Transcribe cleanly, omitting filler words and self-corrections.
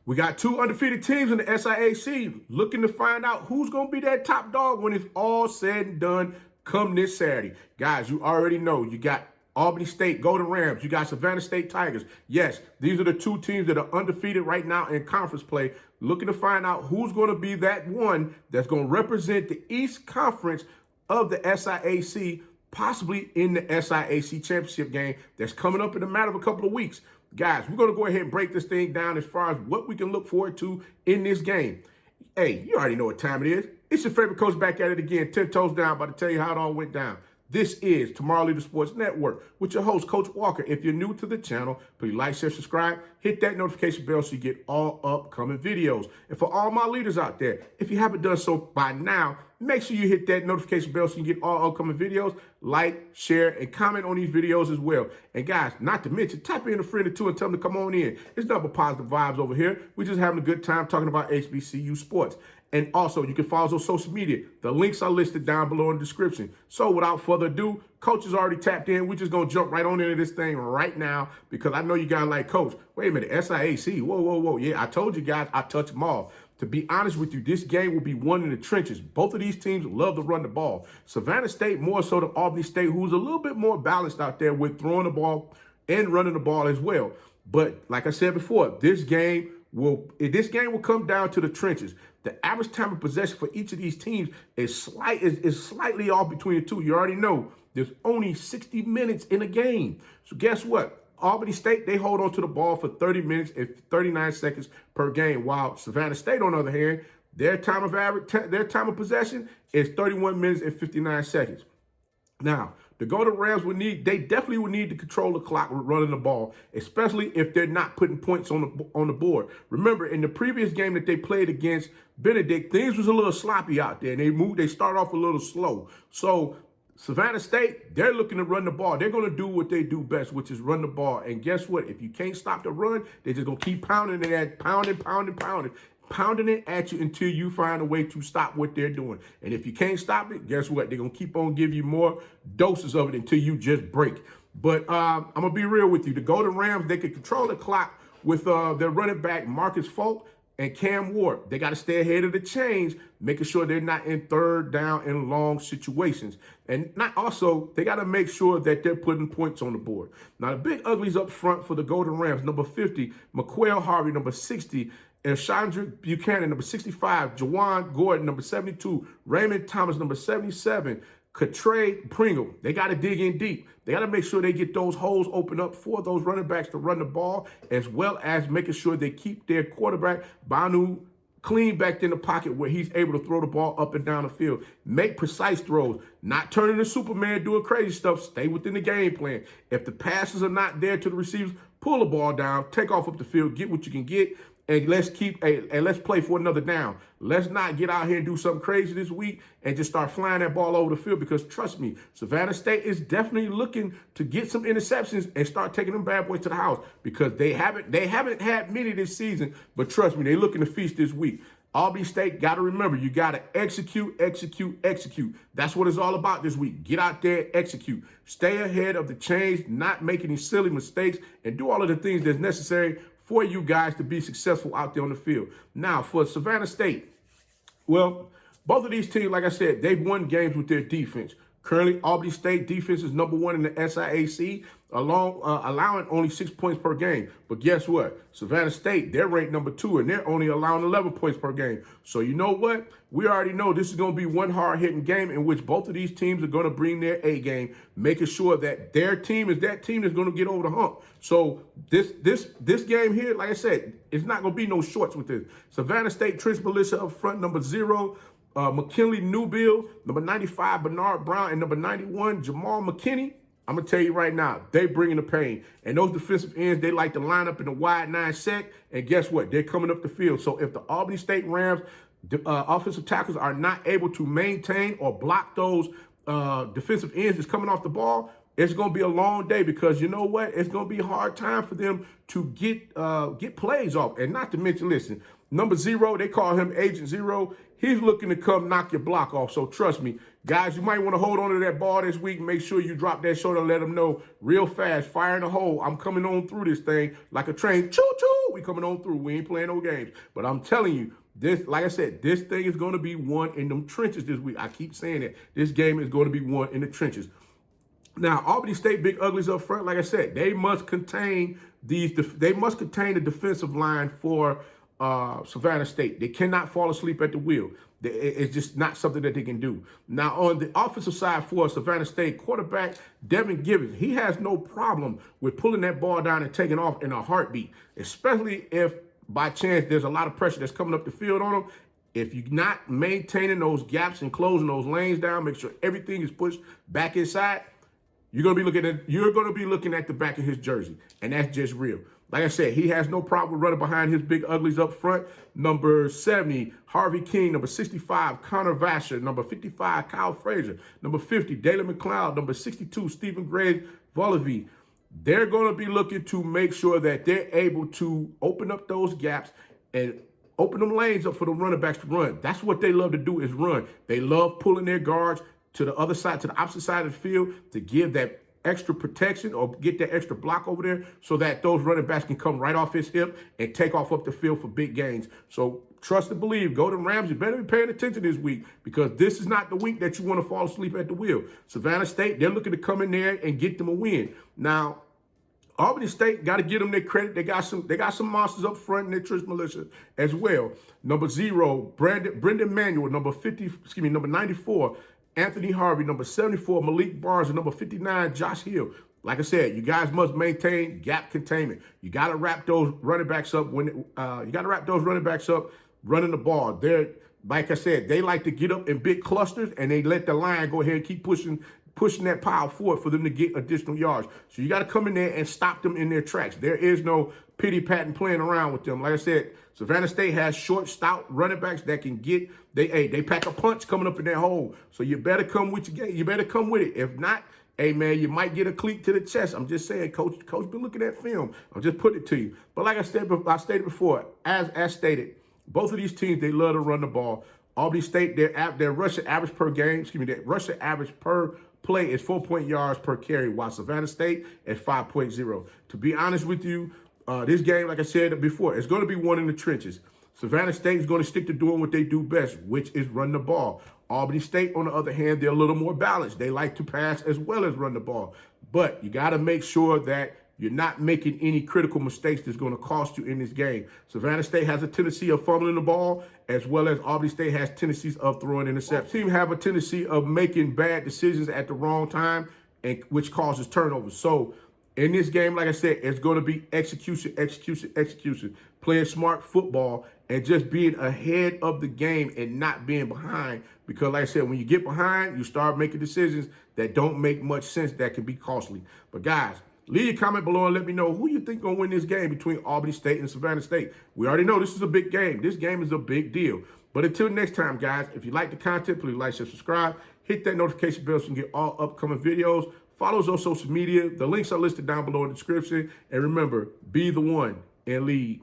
We got two undefeated teams in the SIAC looking to find out who's going to be that top dog when it's all said and done come this Saturday. Guys, you already know you got Albany State, Golden Rams. You got Savannah State Tigers. Yes, these are the two teams that are undefeated right now in conference play, looking to find out who's going to be that one that's going to represent the East Conference of the SIAC, possibly in the SIAC championship game that's coming up in a matter of a couple of weeks. Guys, we're going to go ahead and break this thing down as far as what we can look forward to in this game. Hey, you already know what time it is. It's your favorite coach back at it again, 10 toes down, about to tell you how it all went down. This is Tomorrow Leader Sports Network with your host, Coach Walker. If you're new to the channel, please like, share, subscribe, hit that notification bell so you get all upcoming videos. And for all my leaders out there, if you haven't done so by now, make sure you hit that notification bell so you get all upcoming videos. Like, share, and comment on these videos as well. And guys, not to mention, tap in a friend or two and tell them to come on in. It's nothing but positive vibes over here. We're just having a good time talking about HBCU sports. And also, you can follow us on social media. The links are listed down below in the description. So without further ado, Coach is already tapped in. We're just going to jump right on into this thing right now because I know you guys like, Coach, wait a minute, SIAC, whoa. Yeah, I told you guys I touch them all. To be honest with you, this game will be won in the trenches. Both of these teams love to run the ball. Savannah State more so than Albany State, who's a little bit more balanced out there with throwing the ball and running the ball as well. But like I said before, this game will come down to the trenches. The average time of possession for each of these teams is slightly off between the two. You already know there's only 60 minutes in a game. So guess what? Albany State, they hold on to the ball for 30 minutes and 39 seconds per game, while Savannah State, on the other hand, their time of possession is 31 minutes and 59 seconds. Now, the Golden Rams they definitely would need to control the clock with running the ball, especially if they're not putting points on the board. Remember, in the previous game that they played against Benedict, things was a little sloppy out there, and they start off a little slow. So Savannah State, they're looking to run the ball. They're going to do what they do best, which is run the ball. And guess what? If you can't stop the run, they're just going to keep pounding it at pounding it at you until you find a way to stop what they're doing. And if you can't stop it, guess what? They're going to keep on giving you more doses of it until you just break. But I'm going to be real with you. The Golden Rams, they can control the clock with their running back, Marcus Folk, and Cam Ward. They got to stay ahead of the chains, making sure they're not in third down and long situations. And they got to make sure that they're putting points on the board. Now, the big uglies up front for the Golden Rams, number 50, McQuail Harvey, number 60, and Chandrick Buchanan, number 65, Jawan Gordon, number 72, Raymond Thomas, number 77, Katre Pringle. They got to dig in deep. They got to make sure they get those holes open up for those running backs to run the ball, as well as making sure they keep their quarterback, Banu, clean back in the pocket where he's able to throw the ball up and down the field. Make precise throws, not turning to Superman doing crazy stuff. Stay within the game plan. If the passes are not there to the receivers, pull the ball down, take off up the field, get what you can get, and let's play for another down. Let's not get out here and do something crazy this week and just start flying that ball over the field, because trust me, Savannah State is definitely looking to get some interceptions and start taking them bad boys to the house, because they haven't had many this season, but trust me, they're looking to feast this week. Albany State, got to remember, you got to execute. That's what it's all about this week. Get out there, execute. Stay ahead of the chains, not make any silly mistakes, and do all of the things that's necessary for you guys to be successful out there on the field. Now, for Savannah State, well, both of these teams, like I said, they've won games with their defense. Currently, Albany State defense is number 1 in the SIAC, allowing only 6 points per game. But guess what? Savannah State, they're ranked number 2, and they're only allowing 11 points per game. So you know what? We already know this is going to be one hard-hitting game in which both of these teams are going to bring their A game, making sure that their team is that team that's going to get over the hump. So this game here, like I said, it's not going to be no shorts with this. Savannah State Trench Militia up front, number 0. McKinley Newbill, number 95, Bernard Brown, and number 91, Jamal McKinney. I'm going to tell you right now, they bringing the pain. And those defensive ends, they like to line up in the wide 9 set. And guess what? They're coming up the field. So if the Albany State Rams offensive tackles are not able to maintain or block those defensive ends that's coming off the ball, it's going to be a long day, because you know what? It's going to be a hard time for them to get plays off. And not to mention, listen, number 0, they call him Agent 0. He's looking to come knock your block off. So trust me, guys, you might want to hold on to that ball this week. Make sure you drop that shoulder and let them know real fast, fire in the hole. I'm coming on through this thing like a train. Choo-choo. be coming on through. We ain't playing no games. But I'm telling you, this, like I said, this thing is going to be won in them trenches this week. I keep saying it. This game is going to be won in the trenches. Now, Albany State Big Uglies up front, like I said, they must contain the defensive line for Savannah State. They cannot fall asleep at the wheel. It's just not something that they can do. Now, on the offensive side for Savannah State, quarterback Devin Gibbons, he has no problem with pulling that ball down and taking off in a heartbeat, especially if by chance there's a lot of pressure that's coming up the field on him. If you're not maintaining those gaps and closing those lanes down, make sure everything is pushed back inside, you're gonna be looking at the back of his jersey, and that's just real. Like I said, he has no problem running behind his big uglies up front. Number 70, Harvey King. Number 65, Connor Vasher. Number 55, Kyle Frazier. Number 50, Dalen McLeod. Number 62, Stephen Gray Volavi. They're going to be looking to make sure that they're able to open up those gaps and open them lanes up for the running backs to run. That's what they love to do, is run. They love pulling their guards to the other side, to the opposite side of the field, to give that extra protection or get that extra block over there so that those running backs can come right off his hip and take off up the field for big gains. So trust and believe. Go to Rams. You better be paying attention this week, because this is not the week that you want to fall asleep at the wheel. Savannah State, they're looking to come in there and get them a win. Now, Albany State, got to give them their credit. They got some monsters up front in their Trish Militia as well. Number 0, Brendan Manuel. Number 94, Anthony Harvey. Number 74, Malik Barnes. And number 59, Josh Hill. Like I said, you guys must maintain gap containment. You got to wrap those running backs up running the ball. They're, like I said, they like to get up in big clusters, and they let the line go ahead and keep pushing that pile forward for them to get additional yards. So you got to come in there and stop them in their tracks. There is no pity-patting playing around with them. Like I said, Savannah State has short, stout running backs that can get, they pack a punch coming up in that hole. So you better come with your game. You better come with it. If not, hey, man, you might get a cleat to the chest. I'm just saying, Coach been looking at film. I'm just putting it to you. But like I stated before, as stated, both of these teams, they love to run the ball. Albany State, their rushing average per game, their rushing average per play is 4 yards per carry, while Savannah State is 5.0. To be honest with you, this game, like I said before, it's going to be won in the trenches. Savannah State is going to stick to doing what they do best, which is run the ball. Albany State, on the other hand, they're a little more balanced. They like to pass as well as run the ball. But you got to make sure that you're not making any critical mistakes that's going to cost you in this game. Savannah State has a tendency of fumbling the ball, as well as Albany State has tendencies of throwing interceptions. Both teams have a tendency of making bad decisions at the wrong time, and which causes turnovers. So in this game, like I said, it's going to be execution, execution, execution. Playing smart football and just being ahead of the game and not being behind. Because like I said, when you get behind, you start making decisions that don't make much sense, that can be costly. But guys, leave your comment below and let me know who you think going to win this game between Albany State and Savannah State. We already know this is a big game. This game is a big deal. But until next time, guys, if you like the content, please like, share, subscribe. Hit that notification bell so you can get all upcoming videos. Follow us on social media. The links are listed down below in the description. And remember, be the one and lead.